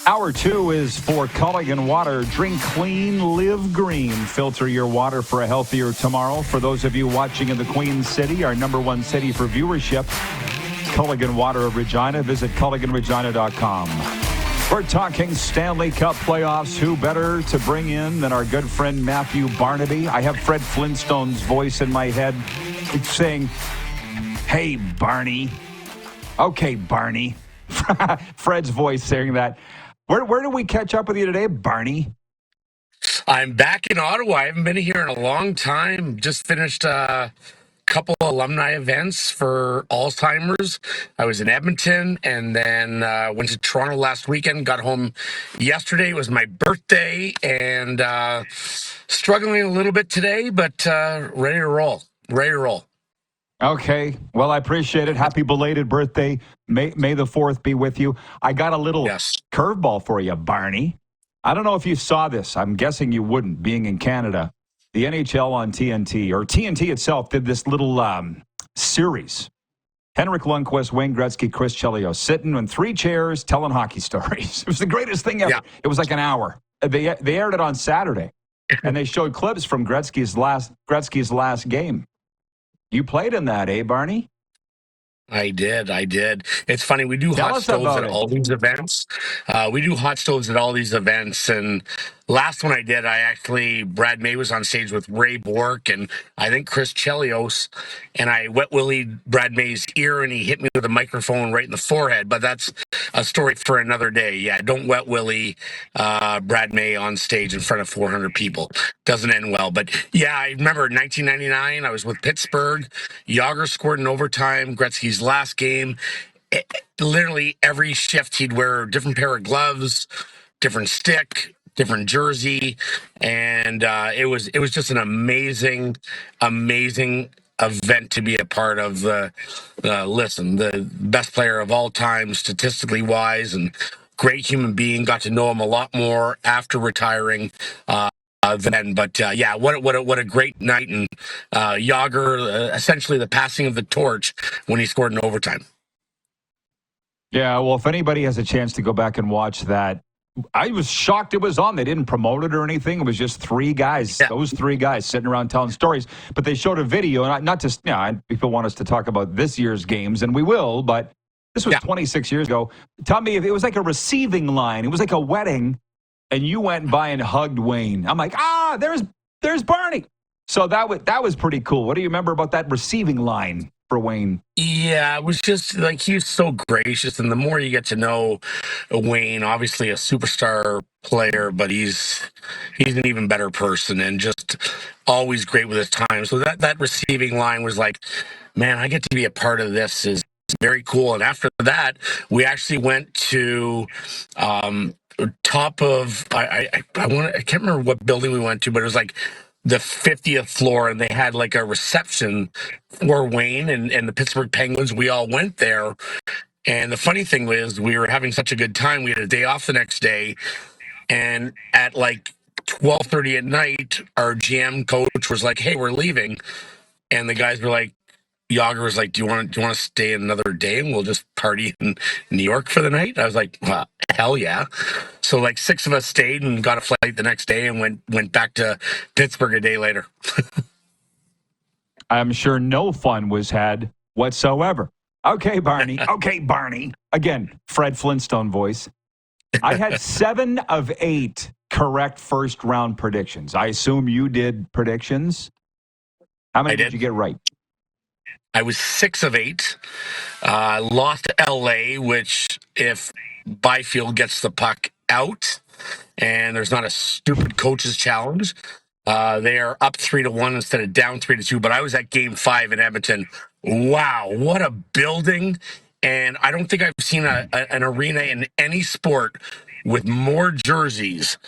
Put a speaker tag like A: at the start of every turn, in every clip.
A: Hour 2 is for Culligan Water. Drink clean, live green. Filter your water for a healthier tomorrow. For those of you watching in the Queen City, our #1 city for viewership, Culligan Water of Regina. Visit culliganregina.com. We're talking Stanley Cup playoffs. Who better to bring in than our good friend Matthew Barnaby? I have Fred Flintstone's voice in my head saying, "Hey, Barney." Okay, Barney. Fred's voice saying that. Where did we catch up with you today, Barney?
B: I'm back in Ottawa. I haven't been here in a long time. Just finished a couple alumni events for Alzheimer's. I was in Edmonton and then went to Toronto last weekend. Got home yesterday. It was my birthday and struggling a little bit today, but ready to roll. Ready to roll.
A: Okay. Well, I appreciate it. Happy belated birthday. May the 4th be with you. I got a little curveball for you, Barney. I don't know if you saw this. I'm guessing you wouldn't, being in Canada. The NHL on TNT, or TNT itself, did this little series. Henrik Lundqvist, Wayne Gretzky, Chris Chelios sitting in 3 chairs telling hockey stories. It was the greatest thing ever. Yeah. It was like an hour. They aired it on Saturday, and they showed clips from Gretzky's last game. You played in that, Barney?
B: I did. It's funny. We do hot stoves at all these events. We do hot stoves at all these events. And last one I did, Brad May was on stage with Ray Bork and I think Chris Chelios. And I wet willied Brad May's ear and he hit me with a microphone right in the forehead. But that's a story for another day. Yeah, don't wet willy Brad May on stage in front of 400 people. Doesn't end well. But yeah, I remember 1999, I was with Pittsburgh. Yager scored in overtime. Gretzky's last game. Literally every shift he'd wear a different pair of gloves, different stick, different jersey, and it was just an amazing event to be a part of. The best player of all time statistically wise and great human being. Got to know him a lot more after retiring then, but yeah, what a great night. And Yager, essentially the passing of the torch when he scored in overtime.
A: Yeah, well, if anybody has a chance to go back and watch that, I was shocked it was on. They didn't promote it or anything. It was just 3 guys, those 3 guys sitting around telling stories. But they showed a video, and not just, people want us to talk about this year's games, and we will, but this was 26 years ago. Tell me if it was like a receiving line. It was like a wedding, and you went by and hugged Wayne. I'm like, there's Barney. So that was pretty cool. What do you remember about that receiving line for Wayne?
B: Yeah, it was just like he was so gracious, and the more you get to know Wayne, obviously a superstar player, but he's an even better person and just always great with his time. So that receiving line was like, man, I get to be a part of this is very cool. And after that, we actually went to top of I can't remember what building we went to, but it was like the 50th floor, and they had like a reception for Wayne and the Pittsburgh Penguins. We all went there. And the funny thing was we were having such a good time. We had a day off the next day. And at like 12:30 at night, our GM coach was like, "Hey, we're leaving." And the guys were like, Yager was like, do you want to stay another day and we'll just party in New York for the night? I was like, well, hell yeah. So like 6 of us stayed and got a flight the next day and went back to Pittsburgh a day later.
A: I'm sure no fun was had whatsoever. Okay, Barney. Again, Fred Flintstone voice. I had 7 of 8 correct first round predictions. I assume you did predictions. How many did you get right?
B: I was 6 of 8. Lost to LA, which if Byfield gets the puck out and there's not a stupid coach's challenge, they are up 3-1 instead of down 3-2. But I was at Game 5 in Edmonton. Wow, what a building. And I don't think I've seen an arena in any sport with more jerseys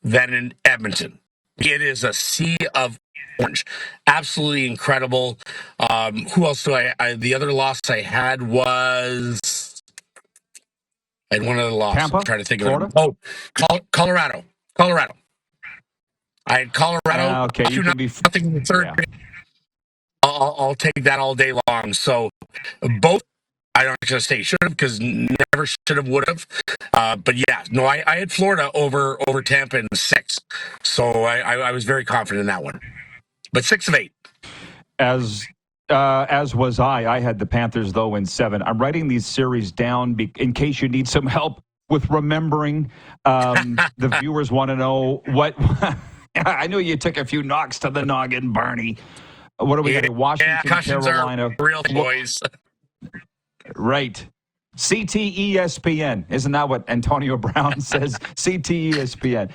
B: than in Edmonton. It is a sea of orange. Absolutely incredible. Who else do I the other loss I had was I had one other loss.
A: Tampa?
B: I'm trying to think
A: Florida?
B: of it. Oh, Colorado. I had Colorado.
A: Okay, you can be
B: nothing in the third. Yeah. I'll take that all day long. So both I don't just say should have because never should have, would have. But yeah, no, I had Florida over Tampa in 6, so I was very confident in that one. But 6 of 8.
A: As was I. I had the Panthers, though, in 7. I'm writing these series down in case you need some help with remembering. The viewers want to know what. I know you took a few knocks to the noggin, Barney. What are we getting? Washington, Carolina.
B: Real boys.
A: Right. CTESPN. Isn't that what Antonio Brown says? CTESPN.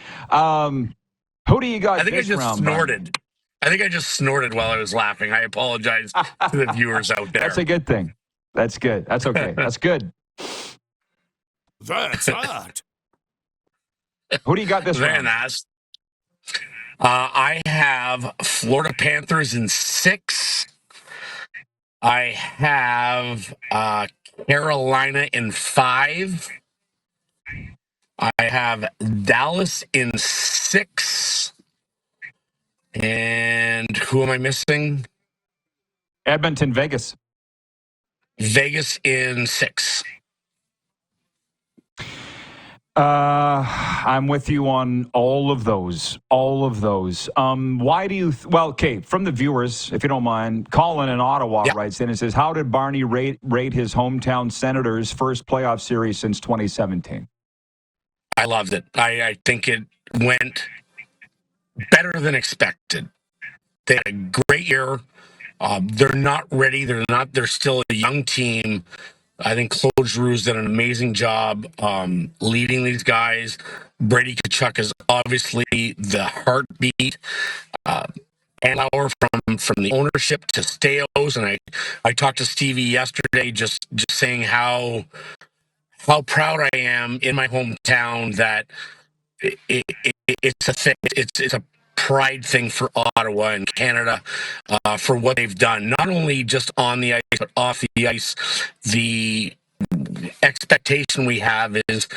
A: Who do you got?
B: I think I just snorted. I think I just snorted while I was laughing. I apologize to the viewers out there.
A: That's a good thing. That's good. That's okay. That's good.
C: That's hot.
A: Who do you got this round?
B: I have Florida Panthers in 6. I have Carolina in 5. I have Dallas in 6. And who am I missing?
A: Edmonton, Vegas.
B: Vegas in 6.
A: I'm with you on all of those. All of those. Why do you? Well, okay. From the viewers, if you don't mind, Colin in Ottawa writes in and says, "How did Barney rate his hometown Senators' first playoff series since 2017?"
B: I loved it. I think it went better than expected. They had a great year. They're not ready. They're still a young team. I think Claude Giroux's done an amazing job leading these guys. Brady Tkachuk is obviously the heartbeat. And from the ownership to Steos, and I talked to Stevie yesterday, just saying how proud I am in my hometown that it's a thing. It's a pride thing for Ottawa and Canada for what they've done, not only just on the ice but off the ice. The expectation we have is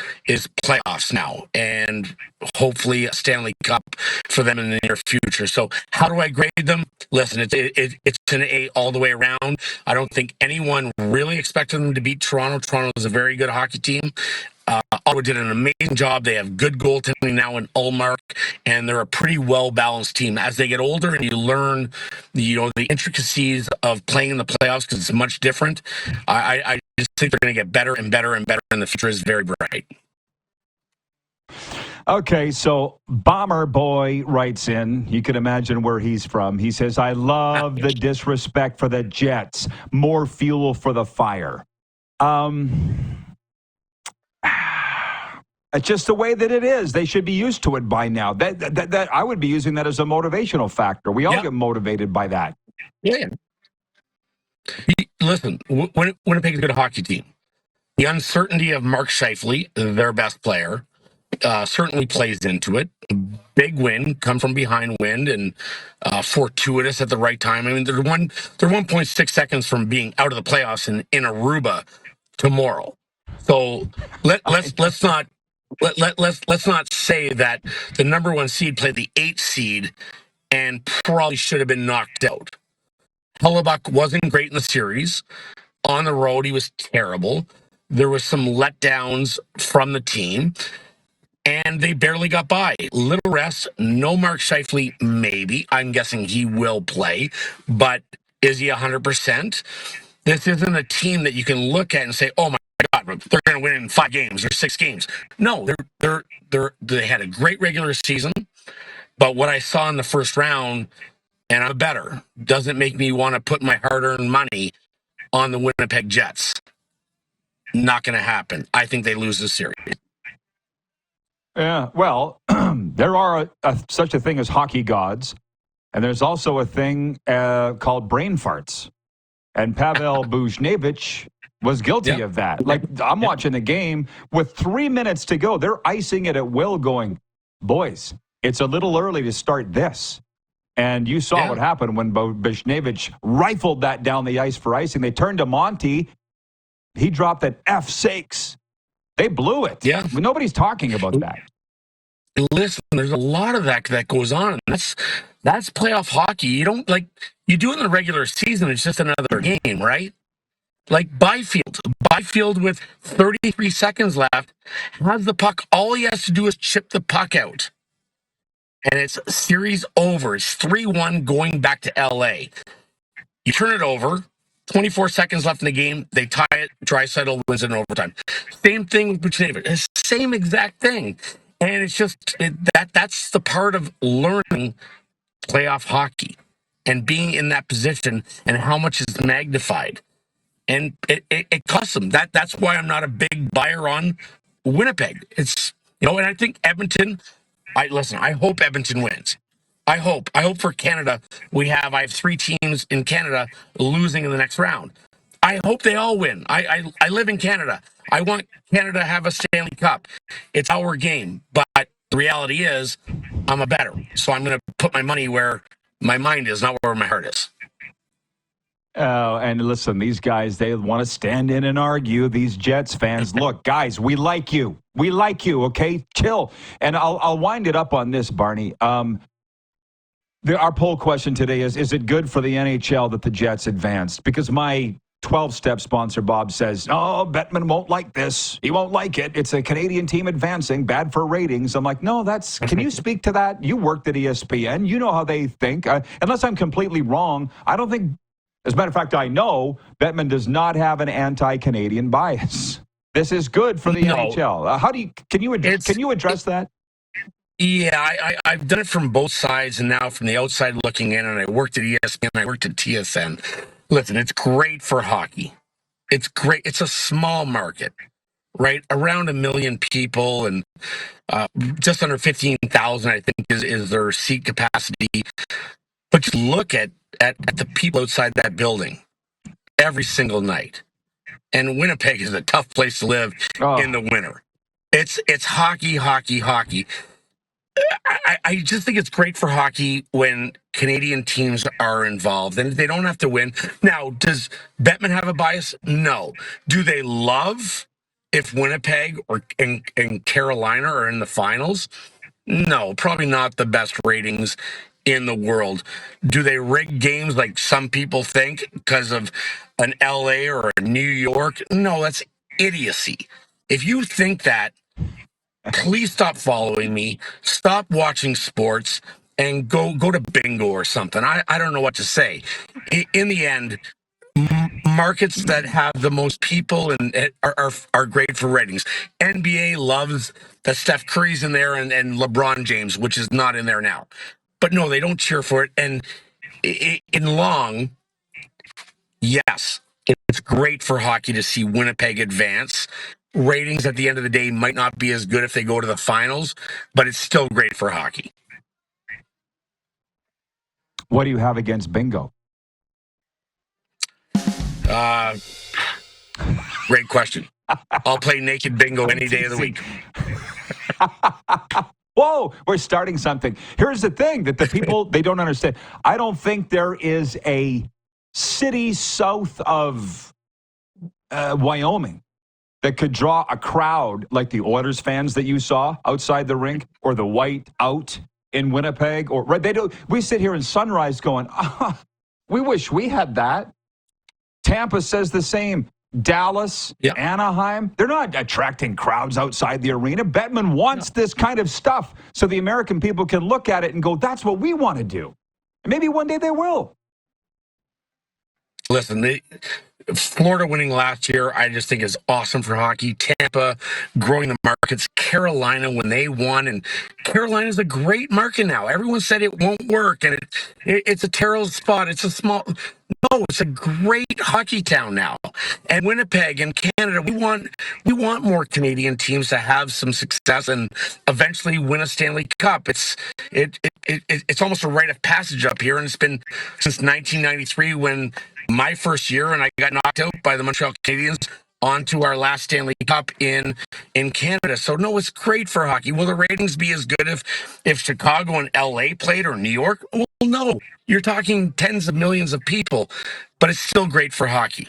B: playoffs now, and hopefully a Stanley Cup for them in the near future. So how do I grade them? Listen, it's an A all the way around. I don't think anyone really expected them to beat Toronto. Toronto is a very good hockey team. Ottawa did an amazing job. They have good goaltending now in Ullmark, and they're a pretty well-balanced team. As they get older and you learn, the intricacies of playing in the playoffs, because it's much different, I just think they're going to get better and better and better, and the future is very bright.
A: Okay, so Bomber Boy writes in. You can imagine where he's from. He says, "I love the disrespect for the Jets. More fuel for the fire." It's just the way that it is. They should be used to it by now. That I would be using that as a motivational factor. We all get motivated by that.
B: Yeah. Listen, Winnipeg is a good hockey team. The uncertainty of Mark Scheifele, their best player, certainly plays into it. Big win, come from behind win, and fortuitous at the right time. I mean, they're 1.6 seconds from being out of the playoffs in Aruba tomorrow. So let's not say that the number 1 seed played the 8th seed and probably should have been knocked out. Hellebuck wasn't great in the series. On the road, he was terrible. There was some letdowns from the team, and they barely got by. Little rest, no Mark Scheifele, maybe. I'm guessing he will play, but is he 100%? This isn't a team that you can look at and say, "Oh my God, they're going to win in 5 games or 6 games." No, they had a great regular season, but what I saw in the first round, and I'm better, doesn't make me want to put my hard-earned money on the Winnipeg Jets. Not going to happen. I think they lose this series.
A: Yeah, well, there are such a thing as hockey gods, and there's also a thing called brain farts. And Pavel Buchnevich was guilty of that. Like, I'm watching the game with 3 minutes to go. They're icing it at will going, "Boys, it's a little early to start this." And you saw what happened when Buchnevich rifled that down the ice for icing. They turned to Monty. He dropped that F sakes. They blew it. Yeah. Nobody's talking about that.
B: Listen, there's a lot of that goes on. That's playoff hockey. You don't you do it in the regular season. It's just another game, right? Like Byfield with 33 seconds left has the puck. All he has to do is chip the puck out. And it's series over. It's 3-1 going back to LA. You turn it over, 24 seconds left in the game, they tie it, Draisaitl wins it in overtime. Same thing with Buchnevich. It's the same exact thing. And it's just that's the part of learning playoff hockey and being in that position and how much is magnified. And it costs them. That's why I'm not a big buyer on Winnipeg. It's and I think Edmonton. I hope Edmonton wins. I hope for Canada I have 3 teams in Canada losing in the next round. I hope they all win. I live in Canada. I want Canada to have a Stanley Cup. It's our game. But the reality is I'm a bettor. So I'm going to put my money where my mind is, not where my heart is.
A: And listen, these guys, they want to stand in and argue. These Jets fans, look, guys, we like you. We like you, okay? Chill. And I'll wind it up on this, Barney. Our poll question today is it good for the NHL that the Jets advanced? Because my 12-step sponsor, Bob, says, oh, Bettman won't like this. He won't like it. It's a Canadian team advancing, bad for ratings. I'm like, no, can you speak to that? You worked at ESPN. You know how they think. Unless I'm completely wrong, I don't think, as a matter of fact, I know Bettman does not have an anti-Canadian bias. This is good for the NHL. Can you address that?
B: Yeah, I've done it from both sides and now from the outside looking in, and I worked at ESPN, I worked at TSN. Listen, it's great for hockey. It's great. It's a small market, right? Around 1 million people and just under 15,000, I think, is their seat capacity. But just look at the people outside that building every single night. And Winnipeg is a tough place to live in the winter. It's hockey, hockey, hockey. I just think it's great for hockey when Canadian teams are involved and they don't have to win. Now, does Bettman have a bias? No. Do they love if Winnipeg and Carolina are in the finals? No, probably not the best ratings in the world. Do they rig games like some people think because of an LA or a New York? No, that's idiocy. If you think that, please stop following me, stop watching sports, and go to bingo or something. I don't know what to say. In the end, markets that have the most people and are great for ratings. NBA loves that Steph Curry's in there and LeBron James, which is not in there now. But no, they don't cheer for it. And in long, yes, it's great for hockey to see Winnipeg advance. Ratings at the end of the day might not be as good if they go to the finals, but it's still great for hockey.
A: What do you have against bingo?
B: Great question. I'll play naked bingo any day of the week.
A: Whoa, we're starting something. Here's the thing that the people, they don't understand. I don't think there is a city south of Wyoming that could draw a crowd like the Oilers fans that you saw outside the rink or the white out in Winnipeg. Or right, they do. We sit here in Sunrise going, we wish we had that. Tampa says the same. Dallas, Anaheim, they're not attracting crowds outside the arena. Bettman wants this kind of stuff so the American people can look at it and go, that's what we want to do. And maybe one day they will.
B: Listen, Florida winning last year, I just think is awesome for hockey. Tampa growing the markets. Carolina when they won, and Carolina's a great market now. Everyone said it won't work, and it's a terrible spot. It's a small. No, it's a great hockey town now. And Winnipeg and Canada, we want more Canadian teams to have some success and eventually win a Stanley Cup. It's almost a rite of passage up here, and it's been since 1993 when my first year and I got knocked out by the Montreal Canadiens onto our last Stanley Cup in Canada. So no, it's great for hockey. Will the ratings be as good if Chicago and LA played or New York? Well, no. You're talking tens of millions of people, but it's still great for hockey.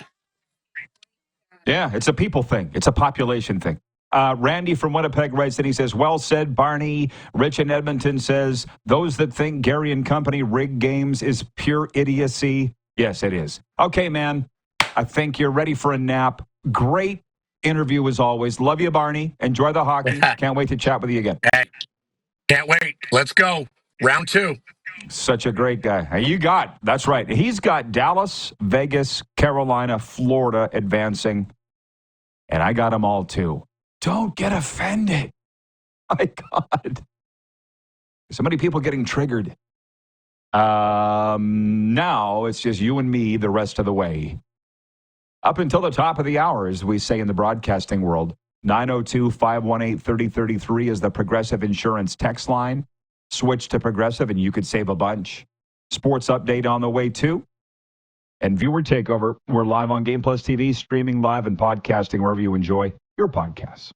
A: Yeah, it's a people thing. It's a population thing. Randy from Winnipeg writes and he says, well said, Barney. Rich in Edmonton says, those that think Gary and company rig games is pure idiocy. Yes, it is. Okay, man. I think you're ready for a nap. Great interview as always. Love you, Barney. Enjoy the hockey. Can't wait to chat with you again.
B: Hey, can't wait. Let's go. Round 2.
A: Such a great guy. That's right. He's got Dallas, Vegas, Carolina, Florida advancing. And I got them all too. Don't get offended. My God. So many people getting triggered. Now it's just you and me the rest of the way. Up until the top of the hour, as we say in the broadcasting world, 902-518-3033 is the Progressive Insurance text line. Switch to Progressive and you could save a bunch. Sports update on the way too. And viewer takeover. We're live on Game Plus TV, streaming live and podcasting wherever you enjoy your podcasts.